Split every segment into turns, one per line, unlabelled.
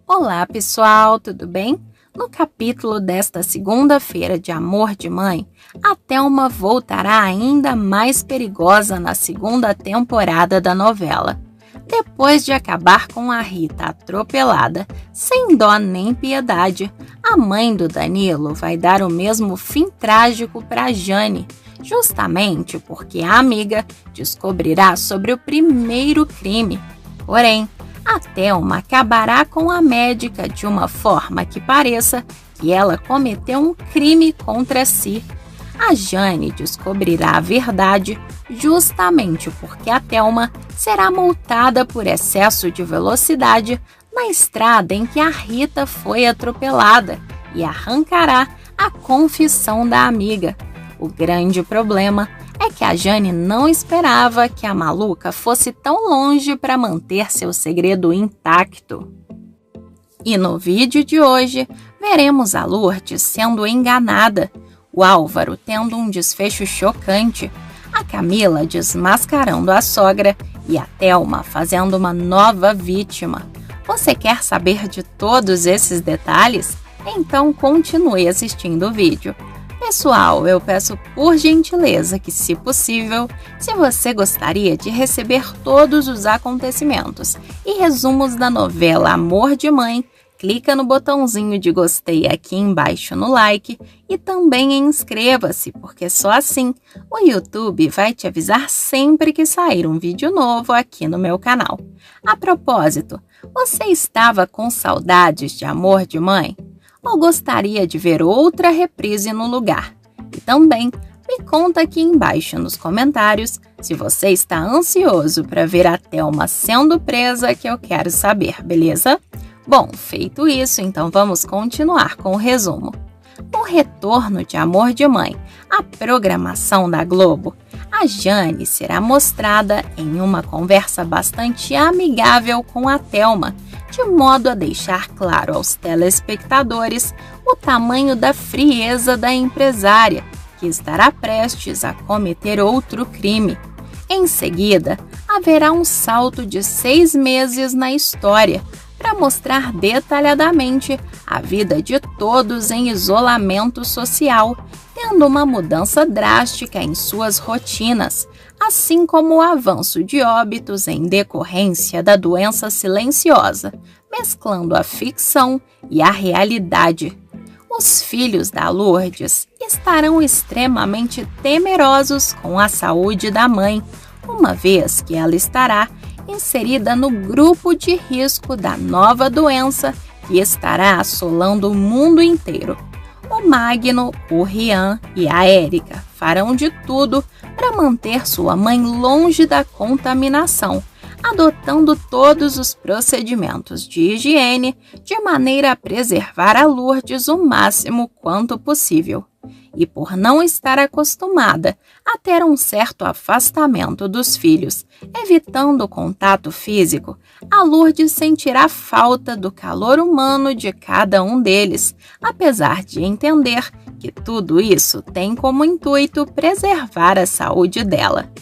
Olá pessoal, tudo bem? No capítulo desta segunda-feira de Amor de Mãe, a Thelma voltará ainda mais perigosa na segunda temporada da novela. Depois de acabar com a Rita atropelada, sem dó nem piedade, a mãe do Danilo vai dar o mesmo fim trágico para Jane, justamente porque a amiga descobrirá sobre o primeiro crime. Porém, a Thelma acabará com a médica de uma forma que pareça que ela cometeu um crime contra si. A Jane descobrirá a verdade justamente porque a Thelma será multada por excesso de velocidade na estrada em que a Rita foi atropelada e arrancará a confissão da amiga. O grande problema é que a Jane não esperava que a maluca fosse tão longe para manter seu segredo intacto. E no vídeo de hoje, veremos a Lourdes sendo enganada, o Álvaro tendo um desfecho chocante, a Camila desmascarando a sogra e a Thelma fazendo uma nova vítima. Você quer saber de todos esses detalhes? Então continue assistindo o vídeo. Pessoal, eu peço por gentileza que, se possível, se você gostaria de receber todos os acontecimentos e resumos da novela Amor de Mãe, clica no botãozinho de gostei aqui embaixo no like e também inscreva-se, porque só assim o YouTube vai te avisar sempre que sair um vídeo novo aqui no meu canal. A propósito, você estava com saudades de Amor de Mãe? Ou gostaria de ver outra reprise no lugar? E também me conta aqui embaixo nos comentários se você está ansioso para ver a Thelma sendo presa, que eu quero saber, beleza? Bom, feito isso, então vamos continuar com o resumo. No retorno de Amor de Mãe, a programação da Globo, a Jane será mostrada em uma conversa bastante amigável com a Thelma, de modo a deixar claro aos telespectadores o tamanho da frieza da empresária, que estará prestes a cometer outro crime. Em seguida, haverá um salto de 6 meses na história, para mostrar detalhadamente a vida de todos em isolamento social, tendo uma mudança drástica em suas rotinas, assim como o avanço de óbitos em decorrência da doença silenciosa, mesclando a ficção e a realidade. Os filhos da Lourdes estarão extremamente temerosos com a saúde da mãe, uma vez que ela estará inserida no grupo de risco da nova doença que estará assolando o mundo inteiro. O Magno, o Rian e a Érica farão de tudo para manter sua mãe longe da contaminação, adotando todos os procedimentos de higiene de maneira a preservar a Lourdes o máximo quanto possível. E por não estar acostumada a ter um certo afastamento dos filhos, evitando o contato físico, a Lourdes sentirá falta do calor humano de cada um deles, apesar de entender que tudo isso tem como intuito preservar a saúde dela.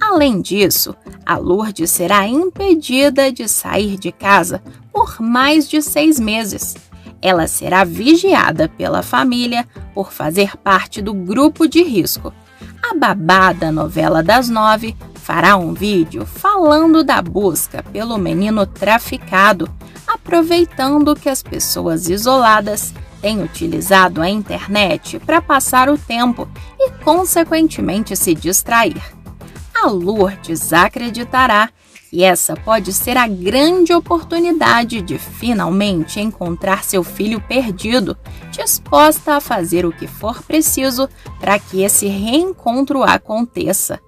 Além disso, a Lourdes será impedida de sair de casa por mais de 6 meses. Ela será vigiada pela família por fazer parte do grupo de risco. A babá da novela das 9 fará um vídeo falando da busca pelo menino traficado, aproveitando que as pessoas isoladas têm utilizado a internet para passar o tempo e, consequentemente, se distrair. A Lourdes acreditará que essa pode ser a grande oportunidade de finalmente encontrar seu filho perdido, disposta a fazer o que for preciso para que esse reencontro aconteça.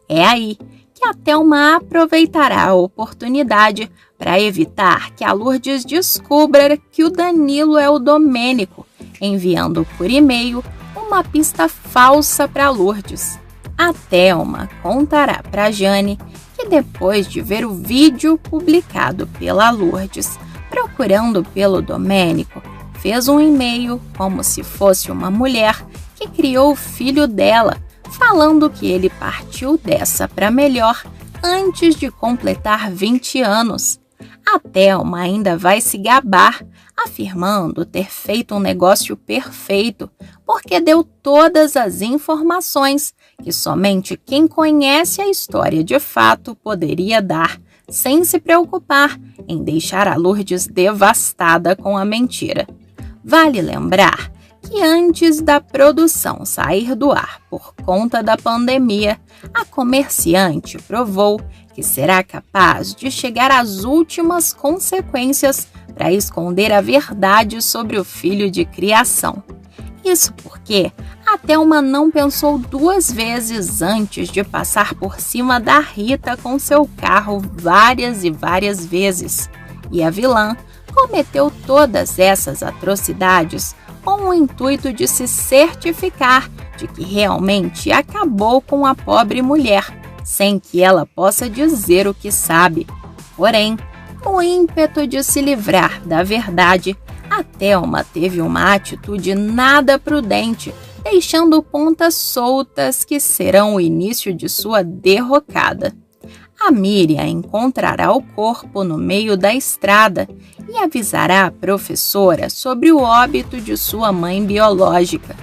É aí que a Thelma aproveitará a oportunidade para evitar que a Lourdes descubra que o Danilo é o Domênico, enviando por e-mail uma pista falsa para Lourdes. A Thelma contará para Jane que depois de ver o vídeo publicado pela Lourdes procurando pelo Domênico, fez um e-mail como se fosse uma mulher que criou o filho dela, falando que ele partiu dessa para melhor antes de completar 20 anos. A Thelma ainda vai se gabar, afirmando ter feito um negócio perfeito, porque deu todas as informações que somente quem conhece a história de fato poderia dar, sem se preocupar em deixar a Lourdes devastada com a mentira. Vale lembrar que antes da produção sair do ar por conta da pandemia, a comerciante provou que será capaz de chegar às últimas consequências para esconder a verdade sobre o filho de criação. Isso porque a Thelma não pensou duas vezes antes de passar por cima da Rita com seu carro várias e várias vezes. E a vilã cometeu todas essas atrocidades com o intuito de se certificar de que realmente acabou com a pobre mulher, sem que ela possa dizer o que sabe. Porém, no ímpeto de se livrar da verdade, a Thelma teve uma atitude nada prudente, deixando pontas soltas que serão o início de sua derrocada. A Miriam encontrará o corpo no meio da estrada e avisará a professora sobre o óbito de sua mãe biológica.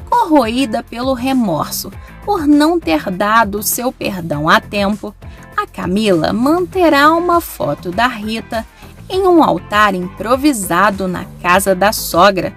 Corroída pelo remorso por não ter dado seu perdão a tempo, a Camila manterá uma foto da Rita em um altar improvisado na casa da sogra.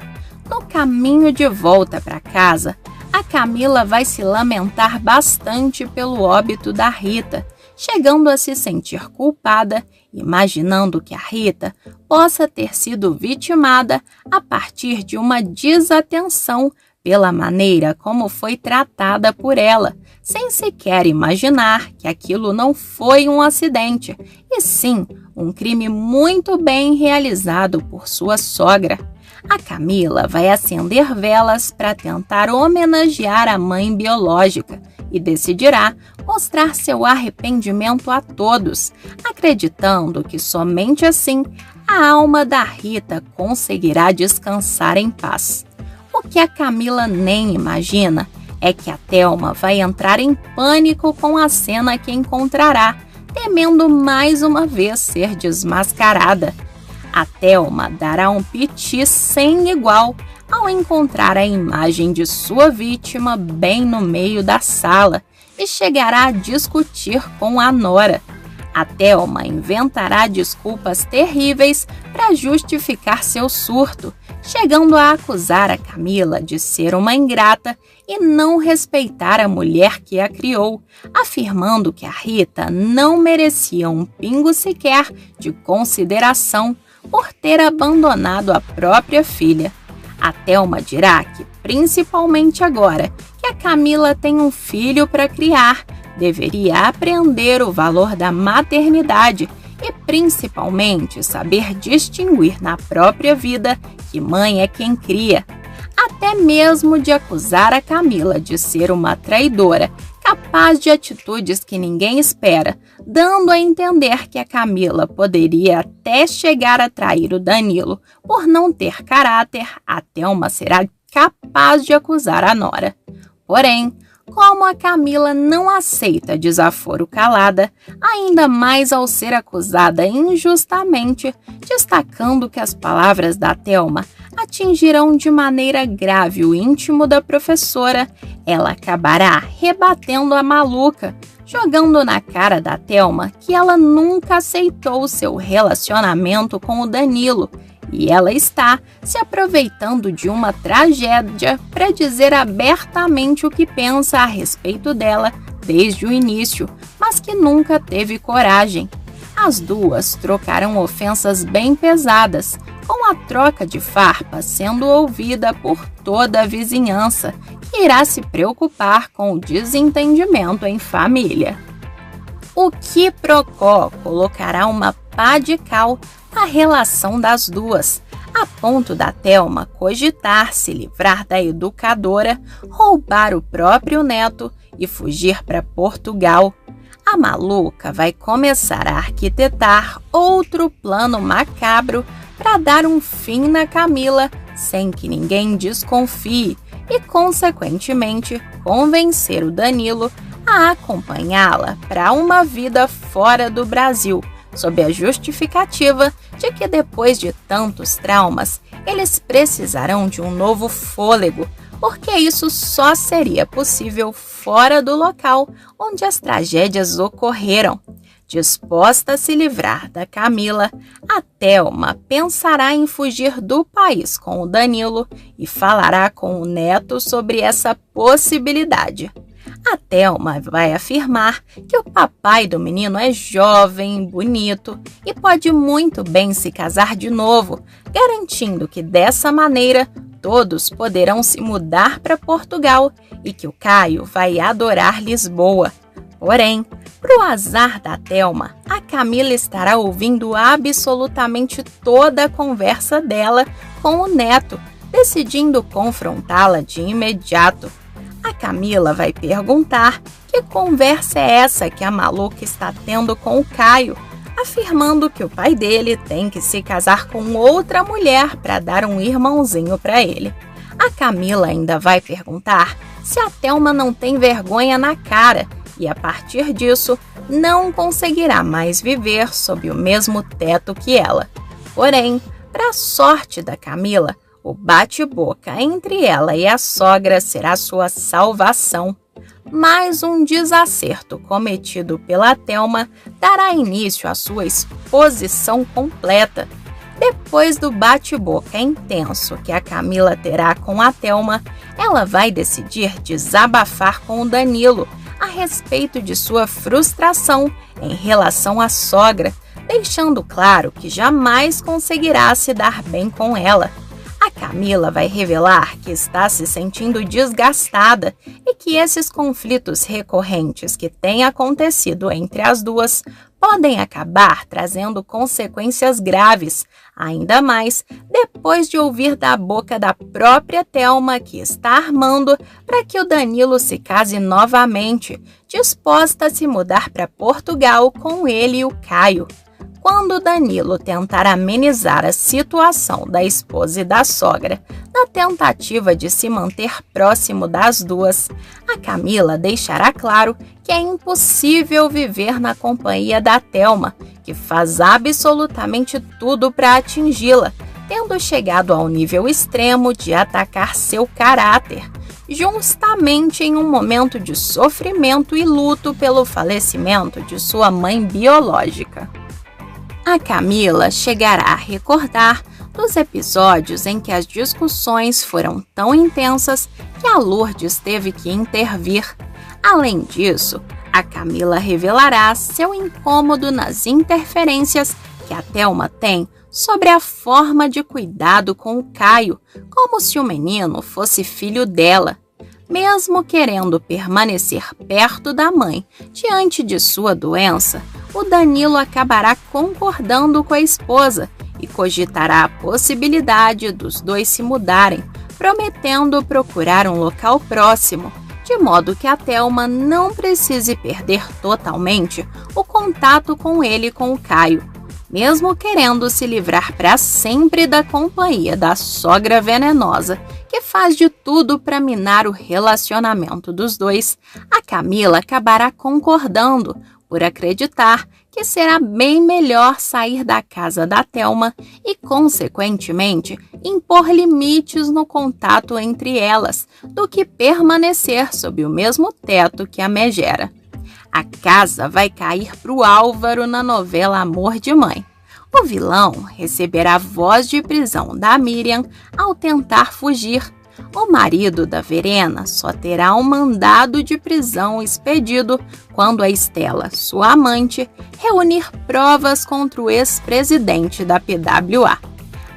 No caminho de volta para casa, a Camila vai se lamentar bastante pelo óbito da Rita, chegando a se sentir culpada, imaginando que a Rita possa ter sido vitimada a partir de uma desatenção pela maneira como foi tratada por ela, sem sequer imaginar que aquilo não foi um acidente, e sim um crime muito bem realizado por sua sogra. A Camila vai acender velas para tentar homenagear a mãe biológica e decidirá mostrar seu arrependimento a todos, acreditando que somente assim a alma da Rita conseguirá descansar em paz. O que a Camila nem imagina é que a Thelma vai entrar em pânico com a cena que encontrará, temendo mais uma vez ser desmascarada. A Thelma dará um piti sem igual ao encontrar a imagem de sua vítima bem no meio da sala e chegará a discutir com a nora. A Thelma inventará desculpas terríveis para justificar seu surto, chegando a acusar a Camila de ser uma ingrata e não respeitar a mulher que a criou, afirmando que a Rita não merecia um pingo sequer de consideração por ter abandonado a própria filha. A Thelma dirá que, principalmente agora que a Camila tem um filho para criar, deveria aprender o valor da maternidade e, principalmente, saber distinguir na própria vida que mãe é quem cria. Até mesmo de acusar a Camila de ser uma traidora, capaz de atitudes que ninguém espera, dando a entender que a Camila poderia até chegar a trair o Danilo por não ter caráter, a Thelma será capaz de acusar a nora. Porém, como a Camila não aceita desaforo calada, ainda mais ao ser acusada injustamente, destacando que as palavras da Thelma atingirão de maneira grave o íntimo da professora, ela acabará rebatendo a maluca, jogando na cara da Thelma que ela nunca aceitou seu relacionamento com o Danilo, e ela está se aproveitando de uma tragédia para dizer abertamente o que pensa a respeito dela desde o início, mas que nunca teve coragem. As duas trocaram ofensas bem pesadas, com a troca de farpa sendo ouvida por toda a vizinhança, que irá se preocupar com o desentendimento em família. O quiprocó colocará uma pá de cal na relação das duas, a ponto da Thelma cogitar se livrar da educadora, roubar o próprio neto e fugir para Portugal. A maluca vai começar a arquitetar outro plano macabro para dar um fim na Camila sem que ninguém desconfie e, consequentemente, convencer o Danilo a acompanhá-la para uma vida fora do Brasil, sob a justificativa de que depois de tantos traumas, eles precisarão de um novo fôlego, porque isso só seria possível fora do local onde as tragédias ocorreram. Disposta a se livrar da Camila, a Thelma pensará em fugir do país com o Danilo e falará com o neto sobre essa possibilidade. A Thelma vai afirmar que o papai do menino é jovem, bonito e pode muito bem se casar de novo, garantindo que dessa maneira todos poderão se mudar para Portugal e que o Caio vai adorar Lisboa. Porém, para o azar da Thelma, a Camila estará ouvindo absolutamente toda a conversa dela com o neto, decidindo confrontá-la de imediato. A Camila vai perguntar que conversa é essa que a maluca está tendo com o Caio, afirmando que o pai dele tem que se casar com outra mulher para dar um irmãozinho para ele. A Camila ainda vai perguntar se a Thelma não tem vergonha na cara e, a partir disso, não conseguirá mais viver sob o mesmo teto que ela. Porém, para a sorte da Camila, o bate-boca entre ela e a sogra será sua salvação. Mais um desacerto cometido pela Thelma dará início à sua exposição completa. Depois do bate-boca intenso que a Camila terá com a Thelma, ela vai decidir desabafar com o Danilo a respeito de sua frustração em relação à sogra, deixando claro que jamais conseguirá se dar bem com ela. A Camila vai revelar que está se sentindo desgastada e que esses conflitos recorrentes que têm acontecido entre as duas podem acabar trazendo consequências graves, ainda mais depois de ouvir da boca da própria Thelma que está armando para que o Danilo se case novamente, disposta a se mudar para Portugal com ele e o Caio. Quando Danilo tentar amenizar a situação da esposa e da sogra, na tentativa de se manter próximo das duas, a Camila deixará claro que é impossível viver na companhia da Thelma, que faz absolutamente tudo para atingi-la, tendo chegado ao nível extremo de atacar seu caráter, justamente em um momento de sofrimento e luto pelo falecimento de sua mãe biológica. A Camila chegará a recordar dos episódios em que as discussões foram tão intensas que a Lourdes teve que intervir. Além disso, a Camila revelará seu incômodo nas interferências que a Thelma tem sobre a forma de cuidado com o Caio, como se o menino fosse filho dela. Mesmo querendo permanecer perto da mãe diante de sua doença, o Danilo acabará concordando com a esposa e cogitará a possibilidade dos dois se mudarem, prometendo procurar um local próximo, de modo que a Thelma não precise perder totalmente o contato com ele e com o Caio. Mesmo querendo se livrar para sempre da companhia da sogra venenosa, que faz de tudo para minar o relacionamento dos dois, a Camila acabará concordando, por acreditar que será bem melhor sair da casa da Thelma e, consequentemente, impor limites no contato entre elas, do que permanecer sob o mesmo teto que a megera. A casa vai cair para o Álvaro na novela Amor de Mãe. O vilão receberá voz de prisão da Miriam ao tentar fugir. O marido da Verena só terá um mandado de prisão expedido quando a Estela, sua amante, reunir provas contra o ex-presidente da PWA.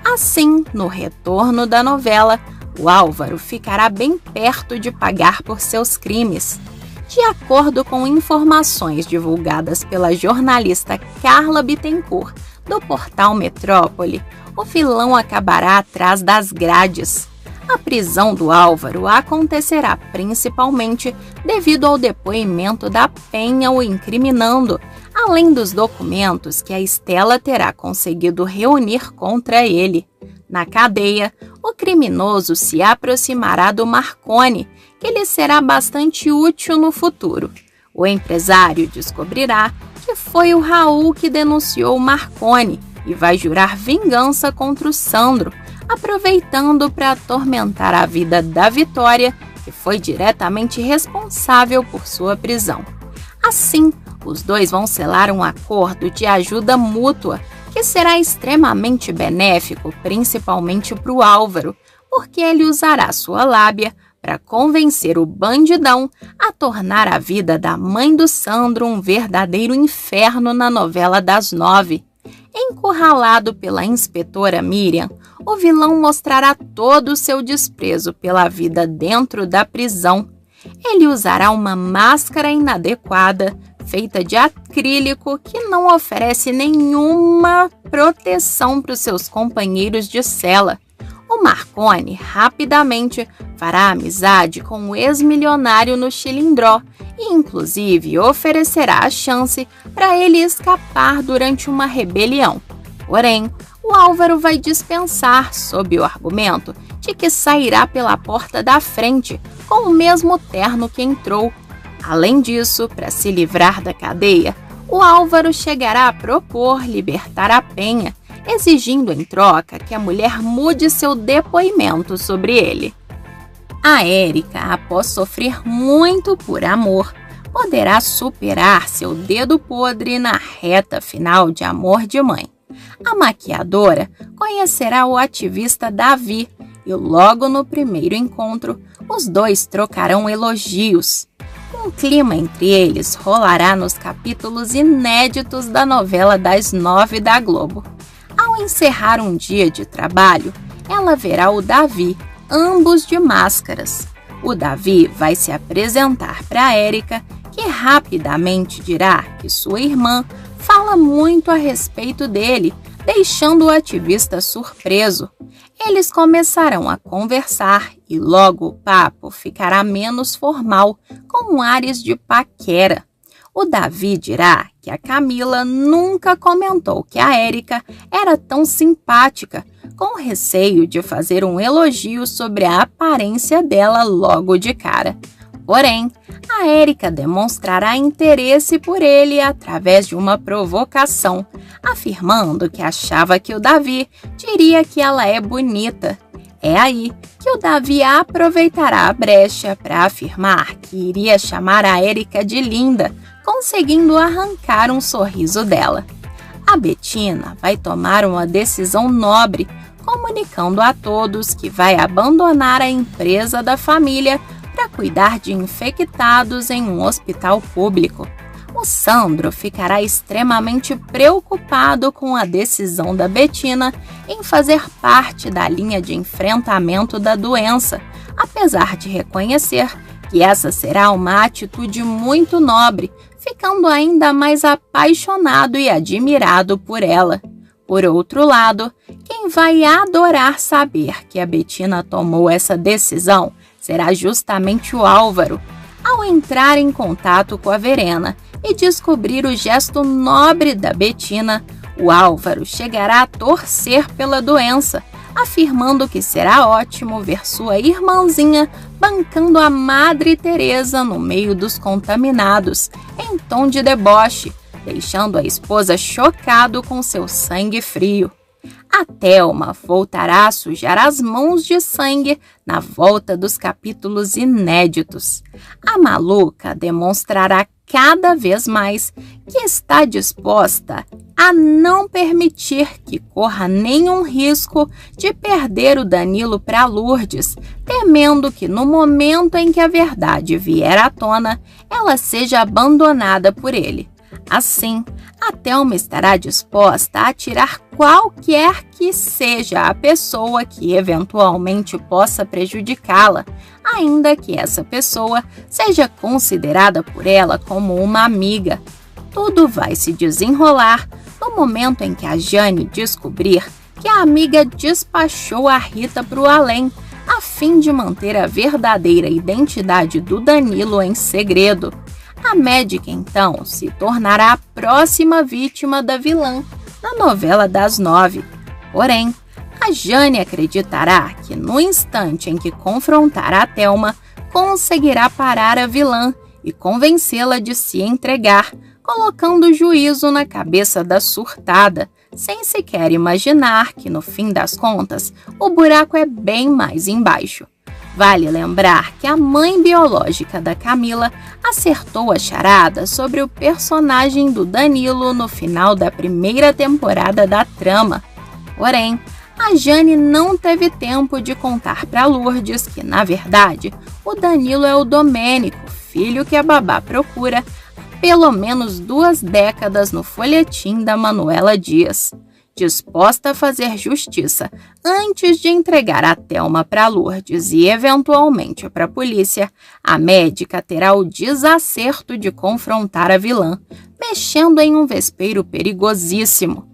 Assim, no retorno da novela, o Álvaro ficará bem perto de pagar por seus crimes. De acordo com informações divulgadas pela jornalista Carla Bittencourt, do portal Metrópole, o vilão acabará atrás das grades. A prisão do Álvaro acontecerá principalmente devido ao depoimento da Penha o incriminando, além dos documentos que a Estela terá conseguido reunir contra ele. Na cadeia, o criminoso se aproximará do Marconi, que lhe será bastante útil no futuro. O empresário descobrirá que foi o Raul que denunciou Marconi e vai jurar vingança contra o Sandro, aproveitando para atormentar a vida da Vitória, que foi diretamente responsável por sua prisão. Assim, os dois vão selar um acordo de ajuda mútua, que será extremamente benéfico, principalmente para o Álvaro, porque ele usará sua lábia para convencer o bandidão a tornar a vida da mãe do Sandro um verdadeiro inferno na novela das 9. Encurralado pela inspetora Miriam, o vilão mostrará todo o seu desprezo pela vida dentro da prisão. Ele usará uma máscara inadequada, feita de acrílico, que não oferece nenhuma proteção para os seus companheiros de cela. O Marconi rapidamente fará amizade com o ex-milionário no Chilindró e, inclusive, oferecerá a chance para ele escapar durante uma rebelião. Porém, o Álvaro vai dispensar sob o argumento de que sairá pela porta da frente com o mesmo terno que entrou. Além disso, para se livrar da cadeia, o Álvaro chegará a propor libertar a Penha, exigindo em troca que a mulher mude seu depoimento sobre ele. A Érica, após sofrer muito por amor, poderá superar seu dedo podre na reta final de Amor de Mãe. A maquiadora conhecerá o ativista Davi e logo no primeiro encontro, os dois trocarão elogios. Um clima entre eles rolará nos capítulos inéditos da novela das 9 da Globo. Ao encerrar um dia de trabalho, ela verá o Davi, ambos de máscaras. O Davi vai se apresentar para Érica, que rapidamente dirá que sua irmã fala muito a respeito dele, deixando o ativista surpreso. Eles começarão a conversar e logo o papo ficará menos formal, com ares de paquera. O Davi dirá que a Camila nunca comentou que a Érica era tão simpática, com receio de fazer um elogio sobre a aparência dela logo de cara. Porém, a Érica demonstrará interesse por ele através de uma provocação, afirmando que achava que o Davi diria que ela é bonita. É aí que o Davi aproveitará a brecha para afirmar que iria chamar a Érica de linda, conseguindo arrancar um sorriso dela. A Betina vai tomar uma decisão nobre, comunicando a todos que vai abandonar a empresa da família para cuidar de infectados em um hospital público. O Sandro ficará extremamente preocupado com a decisão da Betina em fazer parte da linha de enfrentamento da doença, apesar de reconhecer que essa será uma atitude muito nobre, ficando ainda mais apaixonado e admirado por ela. Por outro lado, quem vai adorar saber que a Betina tomou essa decisão será justamente o Álvaro. Ao entrar em contato com a Verena e descobrir o gesto nobre da Betina, o Álvaro chegará a torcer pela doença, afirmando que será ótimo ver sua irmãzinha bancando a Madre Teresa no meio dos contaminados, em tom de deboche, deixando a esposa chocado com seu sangue frio. A Thelma voltará a sujar as mãos de sangue na volta dos capítulos inéditos. A maluca demonstrará cada vez mais que está disposta a não permitir que corra nenhum risco de perder o Danilo para Lourdes, temendo que no momento em que a verdade vier à tona, ela seja abandonada por ele. Assim, a Thelma estará disposta a atirar qualquer que seja a pessoa que eventualmente possa prejudicá-la, ainda que essa pessoa seja considerada por ela como uma amiga. Tudo vai se desenrolar no momento em que a Jane descobrir que a amiga despachou a Rita para o além, a fim de manter a verdadeira identidade do Danilo em segredo. A médica, então, se tornará a próxima vítima da vilã na novela das 9. Porém, a Jane acreditará que no instante em que confrontar a Thelma, conseguirá parar a vilã e convencê-la de se entregar, colocando juízo na cabeça da surtada, sem sequer imaginar que, no fim das contas, o buraco é bem mais embaixo. Vale lembrar que a mãe biológica da Camila acertou a charada sobre o personagem do Danilo no final da primeira temporada da trama. Porém, a Jane não teve tempo de contar para Lourdes que, na verdade, o Danilo é o Domênico, filho que a babá procura há pelo menos 2 décadas no folhetim da Manuela Dias. Disposta a fazer justiça antes de entregar a Thelma para Lourdes e, eventualmente, para a polícia, a médica terá o desacerto de confrontar a vilã, mexendo em um vespeiro perigosíssimo.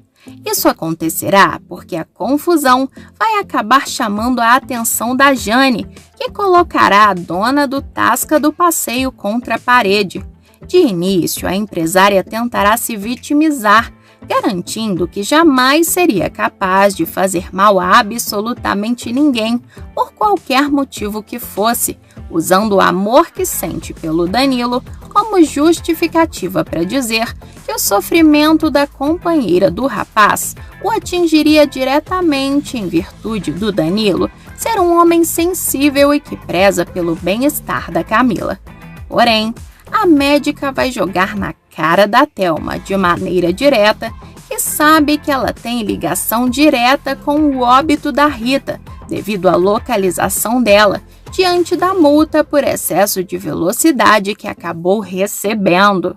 Isso acontecerá porque a confusão vai acabar chamando a atenção da Jane, que colocará a dona do Tasca do passeio contra a parede. De início, a empresária tentará se vitimizar, garantindo que jamais seria capaz de fazer mal a absolutamente ninguém, por qualquer motivo que fosse, usando o amor que sente pelo Danilo como justificativa para dizer que o sofrimento da companheira do rapaz o atingiria diretamente em virtude do Danilo ser um homem sensível e que preza pelo bem-estar da Camila. Porém, a médica vai jogar na cara da Thelma de maneira direta que sabe que ela tem ligação direta com o óbito da Rita, devido à localização dela, diante da multa por excesso de velocidade que acabou recebendo.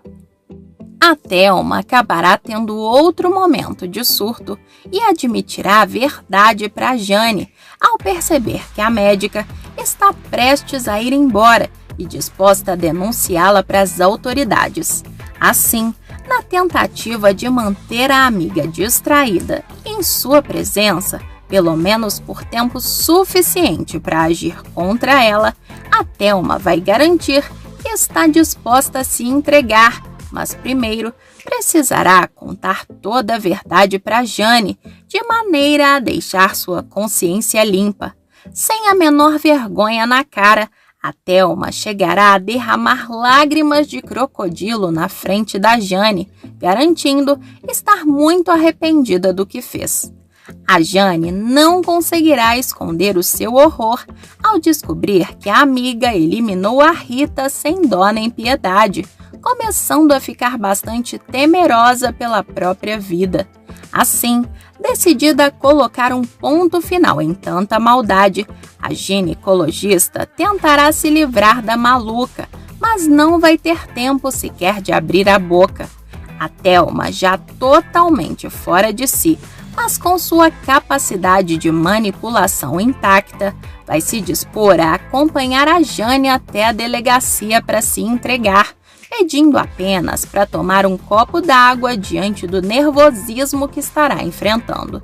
A Thelma acabará tendo outro momento de surto e admitirá a verdade para Jane, ao perceber que a médica está prestes a ir embora e disposta a denunciá-la para as autoridades. Assim, na tentativa de manter a amiga distraída em sua presença, pelo menos por tempo suficiente para agir contra ela, a Thelma vai garantir que está disposta a se entregar, mas primeiro precisará contar toda a verdade para Jane, de maneira a deixar sua consciência limpa. Sem a menor vergonha na cara, a Thelma chegará a derramar lágrimas de crocodilo na frente da Jane, garantindo estar muito arrependida do que fez. A Jane não conseguirá esconder o seu horror ao descobrir que a amiga eliminou a Rita sem dó nem piedade, começando a ficar bastante temerosa pela própria vida. Assim, decidida a colocar um ponto final em tanta maldade, a ginecologista tentará se livrar da maluca, mas não vai ter tempo sequer de abrir a boca. A Thelma, já totalmente fora de si, mas com sua capacidade de manipulação intacta, vai se dispor a acompanhar a Jane até a delegacia para se entregar, pedindo apenas para tomar um copo d'água diante do nervosismo que estará enfrentando.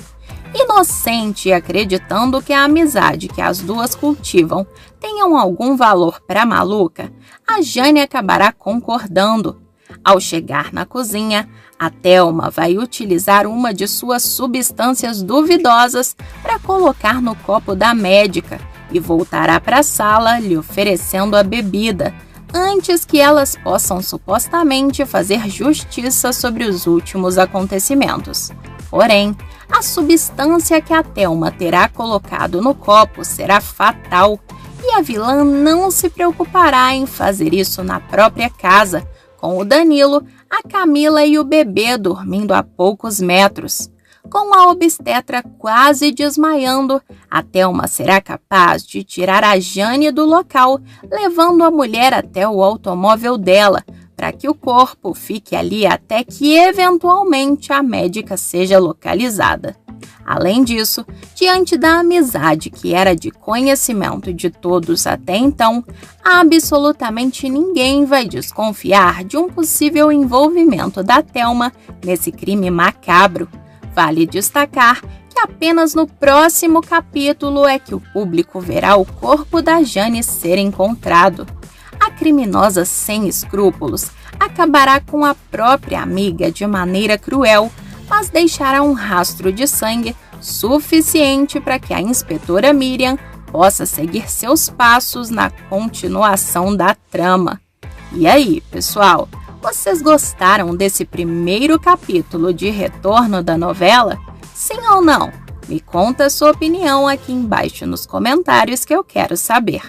Inocente e acreditando que a amizade que as duas cultivam tenham algum valor para a maluca, a Jane acabará concordando. Ao chegar na cozinha, a Thelma vai utilizar uma de suas substâncias duvidosas para colocar no copo da médica e voltará para a sala lhe oferecendo a bebida, antes que elas possam supostamente fazer justiça sobre os últimos acontecimentos. Porém, a substância que a Thelma terá colocado no copo será fatal e a vilã não se preocupará em fazer isso na própria casa, com o Danilo, a Camila e o bebê dormindo a poucos metros. Com a obstetra quase desmaiando, a Thelma será capaz de tirar a Jane do local, levando a mulher até o automóvel dela, para que o corpo fique ali até que eventualmente a médica seja localizada. Além disso, diante da amizade que era de conhecimento de todos até então, absolutamente ninguém vai desconfiar de um possível envolvimento da Thelma nesse crime macabro. Vale destacar que apenas no próximo capítulo é que o público verá o corpo da Jane ser encontrado. A criminosa sem escrúpulos acabará com a própria amiga de maneira cruel, mas deixará um rastro de sangue suficiente para que a inspetora Miriam possa seguir seus passos na continuação da trama. E aí, pessoal, Vocês gostaram desse primeiro capítulo de retorno da novela? Sim ou não? Me conta a sua opinião aqui embaixo nos comentários que eu quero saber.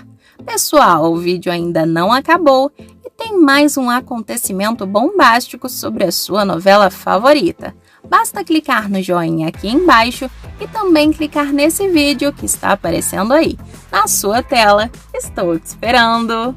Pessoal, o vídeo ainda não acabou e tem mais um acontecimento bombástico sobre a sua novela favorita. Basta clicar no joinha aqui embaixo e também clicar nesse vídeo que está aparecendo aí na sua tela. Estou te esperando!